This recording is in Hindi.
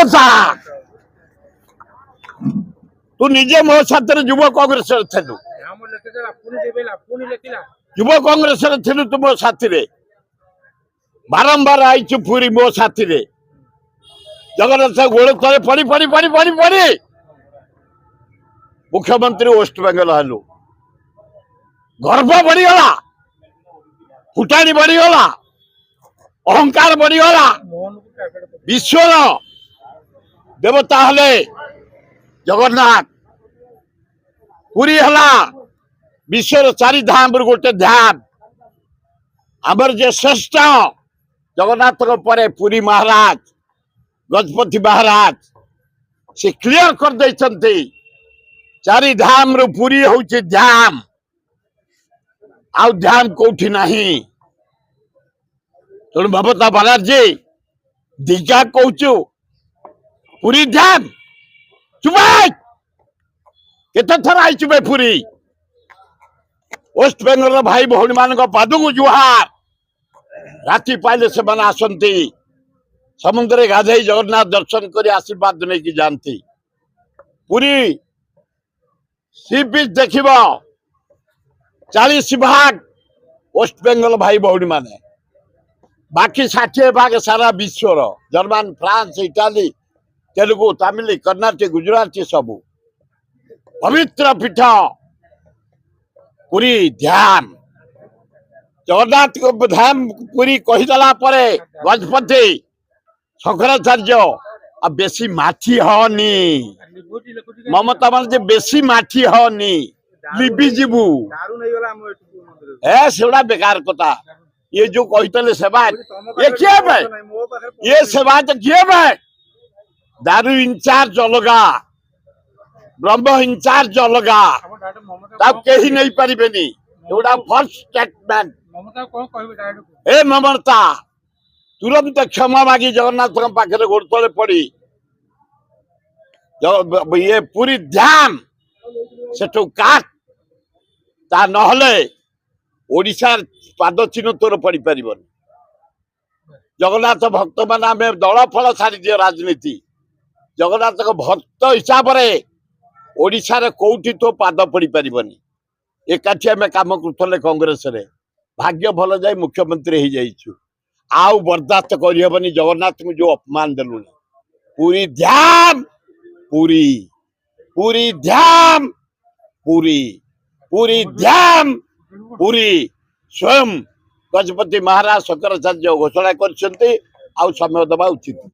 କଥା तू निजे मो साथ युव कांग्रेस थिलु युव कांग्रेस थिलु तू मो साथी बारंबार आई पूरी मो साथी जगन्नाथ गोड़ तले पड़ी पड़ी पड़ी पड़ी पड़ी मुख्यमंत्री वेस्ट बेंगल हलु गर्व बढ़ीगला फुटाणी बढ़ीगला अहंकार बढ़ीगला विश्वर देवता हले जगन्नाथ पुरी हला विश्वर चारि धाम गोटे धाम आमर जे श्रेष्ठ जगन्नाथ परे पुरी महाराज गजपति महाराज से क्लियर कर देछंती चारि धाम रु पुरी होउची धाम आउ धाम कोठी नहीं तेणु ममता बनर्जी दीघा कहूचु पुरी धाम चुप केते थर आई चुबे पुरी वेस्ट बेंगल भाई भौणी मान पादक जुहार राति पाइले से मैंने आसती समुद्र गाधे जगन्नाथ दर्शन कर आशीर्वाद नहीं जाती पुरी सी बीच देख 40 भाग वेस्ट बेंगल भाई भौणी माने बाकी 60 भाग सारा विश्वर German France Italy Telugu Tamil Karnataka Gujarati सबू पवित्र पीठ पुरी ध्यान जगन्नाथ को धाम पुरी कहीदेला गजपति शंकराचार्य आ बेसी माठी हनी ममता मान बेसी माठी हनी लिबी जीवु सेगुड़ा बेकार कथा ये जो कहते सेवायत ये किए ये सेवायत किए दारू इंचार्ज अलगा ब्रह्म इंचार्ज अलगा तब कहीं नहीं पारिबेनी एगुड़ा फर्स्ट स्टेटमेंट ए ममता तुरंत क्षमा मागी जगन्नाथ पाखे गोड़ तले पड़ी ये पूरी ध्यान सेठू काट ता नहले ओडिशा पाद चिन्ह तोर पड़ी पारिबनी जगन्नाथ भक्त मान आम दल फल छाड़ी दियो राजनीति जगन्नाथ भक्त हिसाब से ओडिशा रे कोउठी तो पाद पड़ी पारिबनी एकाठी आम काम करथले कांग्रेस रे भाग्य भल जाए मुख्यमंत्री हो जाइछु आउ बर्दाश्त करहबनी जगन्नाथ को जो अपमान देलु पूरी ध्यान पूरी पूरी ध्यान पूरी पूरी ध्यान पूरी स्वयं गजपति महाराज शंकराचार्य घोषणा कर समय दबा उचित।